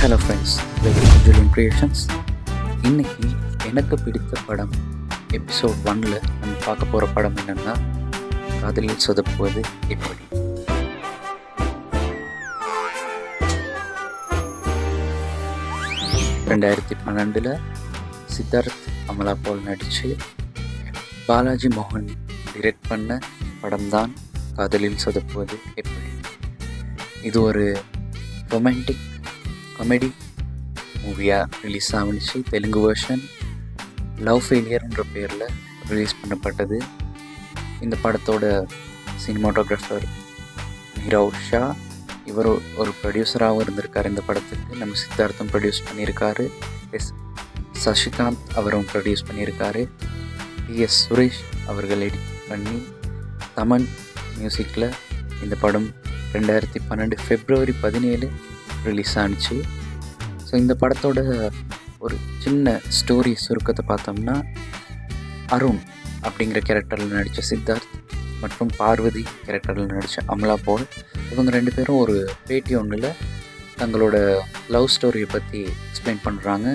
Hello friends, welcome to Julian creations. இன்றைக்கி எனக்கு பிடித்த படம் எபிசோட் 1ல் நம்ம பார்க்க போகிற படம் என்னென்னா காதலில் சொதப்புவது எப்படி. ரெண்டாயிரத்தி 12 சித்தார்த் அமலா பால் நடித்து பாலாஜி மோகன் டிரெக்ட் பண்ண படம்தான் காதலில் சொதப்புவது எப்படி. இது ஒரு ரொமான்டிக் காமெடி மூவியாக ரிலீஸ் ஆகிடுச்சு. தெலுங்கு வெர்ஷன் லவ் ஃபெயிலியர்ன்ற பேரில் ரிலீஸ் பண்ணப்பட்டது. இந்த படத்தோட சினிமாட்டோகிராஃபர் நீரவ் ஷா, இவர் ஒரு ப்ரொடியூசராகவும் இருந்திருக்கார். இந்த படத்துக்கு நம்ம சித்தார்த்தம் ப்ரொடியூஸ் பண்ணியிருக்காரு. சசிகாந்த் அவரும் ப்ரொடியூஸ் பண்ணியிருக்காரு. PS சுரேஷ் அவர்கள் எடிட் பண்ணி தமன் மியூசிக்கில் இந்த படம் 2012 February 17 ரிலீஸ் ஆனிச்சு. ஸோ இந்த படத்தோட ஒரு சின்ன ஸ்டோரி சுருக்கத்தை பார்த்தோம்னா, அருண் அப்படிங்கிற கேரக்டரில் நடித்த சித்தார்த் மற்றும் பார்வதி கேரக்டரில் நடித்த அமலா பால், இவங்க ரெண்டு பேரும் ஒரு பேட்டி ஒன்றில் தங்களோட லவ் ஸ்டோரியை பற்றி எக்ஸ்பிளைன் பண்ணுறாங்க.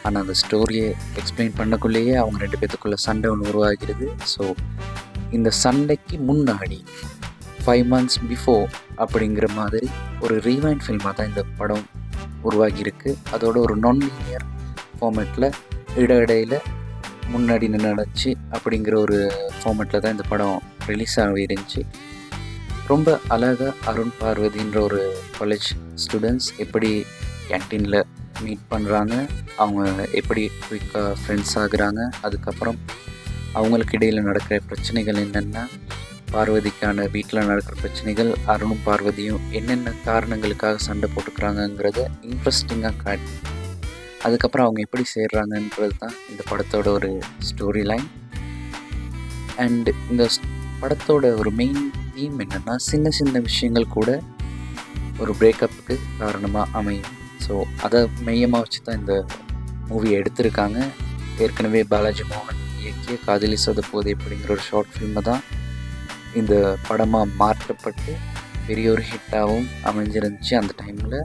ஆனால் அந்த ஸ்டோரியை எக்ஸ்பிளைன் பண்ணக்குள்ளேயே அவங்க ரெண்டு பேர்த்துக்குள்ளே சண்டை ஒன்று உருவாகிறது. ஸோ இந்த சண்டைக்கு முன்னாடி 5 months பிஃபோர் அப்படிங்கிற மாதிரி ஒரு ரீவைண்ட் ஃபில்மாக தான் இந்த படம் உருவாகியிருக்கு. அதோட ஒரு நான் லீனியர் ஃபார்மேட்டில் இடையில முன்னாடி நடந்துச்சு அப்படிங்கிற ஒரு ஃபார்மேட்டில் தான் இந்த படம் ரிலீஸ் ஆகிருந்துச்சு. ரொம்ப அழகாக அருண் பார்வதின்ற ஒரு காலேஜ் ஸ்டூடெண்ட்ஸ் எப்படி கேன்டீனில் மீட் பண்ணுறாங்க, அவங்க எப்படி குயிக்காக ஃப்ரெண்ட்ஸ் ஆகுறாங்க, அதுக்கப்புறம் அவங்களுக்கு இடையில் நடக்கிற பிரச்சனைகள் என்னென்னா, பார்வதிக்கான வீட்டில் நடக்கிற பிரச்சனைகள், அருணும் பார்வதியும் என்னென்ன காரணங்களுக்காக சண்டை போட்டுக்கிறாங்கங்கிறத இன்ட்ரெஸ்டிங்காக காட்டி அதுக்கப்புறம் அவங்க எப்படி சேர்றாங்கன்றது தான் இந்த படத்தோட ஒரு ஸ்டோரி லைன். அண்ட் இந்த படத்தோட ஒரு மெயின் தீம் என்னென்னா, சின்ன சின்ன விஷயங்கள் கூட ஒரு பிரேக்கப்புக்கு காரணமாக அமையும். ஸோ அதை மையமாக வச்சு தான் இந்த மூவியை எடுத்திருக்காங்க. ஏற்கனவே பாலாஜி மோகன் இயக்கிய காதலி சொதப்புவது எப்படிங்கிற ஒரு ஷார்ட் ஃபில்மை தான் இந்த படமாக மாற்றப்பட்டு பெரிய ஒரு ஹிட்டாகவும் அமைஞ்சிருந்துச்சு அந்த டைமில்.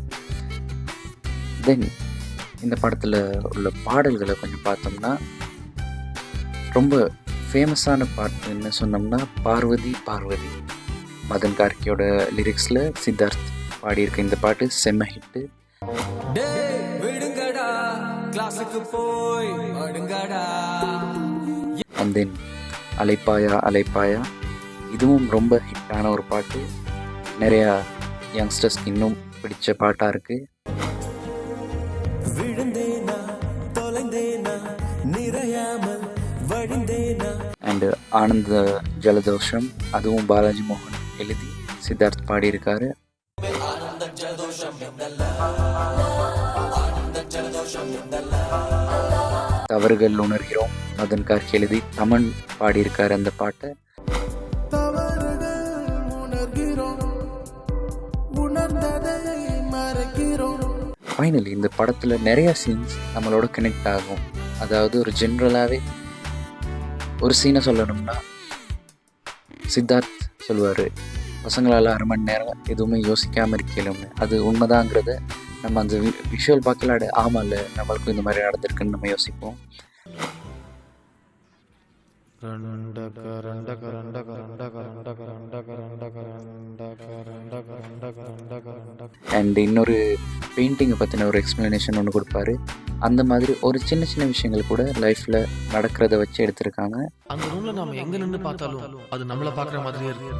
தென் இந்த படத்தில் உள்ள பாடல்களை கொஞ்சம் பார்த்தோம்னா, ரொம்ப ஃபேமஸான பாட்டு என்ன சொன்னோம்னா, பார்வதி பார்வதி, மதன் கார்கியோட லிரிக்ஸில் சித்தார்த் பாடியிருக்க இந்த பாட்டு செம்ம ஹிட்டு. அண்ட் தென் அலைப்பாயா அலைப்பாயா, இதுவும் ரொம்ப ஹிட்டான ஒரு பாட்டு. நிறையா யங்ஸ்டர்ஸ்க்கு இன்னும் பிடிச்ச பாட்டாக இருக்குது. அண்டு ஆனந்த ஜலதோஷம், அதுவும் பாலாஜி மோகன் எழுதி சித்தார்த் பாடியிருக்காரு. தவறுகள் உணர்கிறோம், மதன் கார்கி எழுதி தமன் பாடியிருக்காரு அந்த பாட்டை. ஃபைனலி இந்த படத்தில் நிறைய சீன்ஸ் நம்மளோட கனெக்ட் ஆகும். அதாவது ஒரு ஜென்ரலாகவே ஒரு சீனை சொல்லணும்னா, சித்தார்த் சொல்லுவார், பசங்களால் 1/2 மணி நேரம் எதுவுமே யோசிக்காமல் இருக்கலும்னு. அது உண்மைதாங்கிறத நம்ம அந்த விஷுவல் பார்க்கலாட ஆமாம்ல, நம்மளுக்கும் இந்த மாதிரி நடந்திருக்குன்னு நம்ம யோசிப்போம். அண்ட் இன்னொரு பெயிண்டிங்கை பற்றின ஒரு எக்ஸ்ப்ளனேஷன் ஒன்று கொடுப்பாரு. அந்த மாதிரி ஒரு சின்ன சின்ன விஷயங்கள் கூட லைஃப்பில் நடக்கிறத வச்சு எடுத்திருக்காங்க. அந்த ரூம்ல நாம எங்க நின்று பார்த்தாலும் அது நம்மளை பார்க்குற மாதிரியே இருக்கு.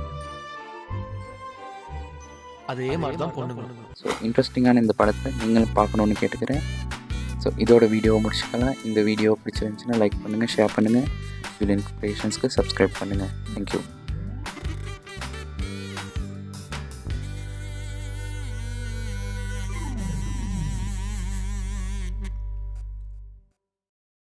அதே மாதிரி தான் பொண்ணுங்க. ஸோ இன்ட்ரெஸ்டிங்கான இந்த படத்தை நீங்களும் பார்க்கணுன்னு கேட்டுக்கிறேன். ஸோ இதோட வீடியோவை முடிச்சுக்கலாம். இந்த வீடியோ பிடிச்சிருந்துச்சுன்னா லைக் பண்ணுங்கள், ஷேர் பண்ணுங்கள், ஜூலியன் கிரியேஷன்ஸ்க்கு சப்ஸ்கிரைப் பண்ணுங்கள். தேங்க்யூ.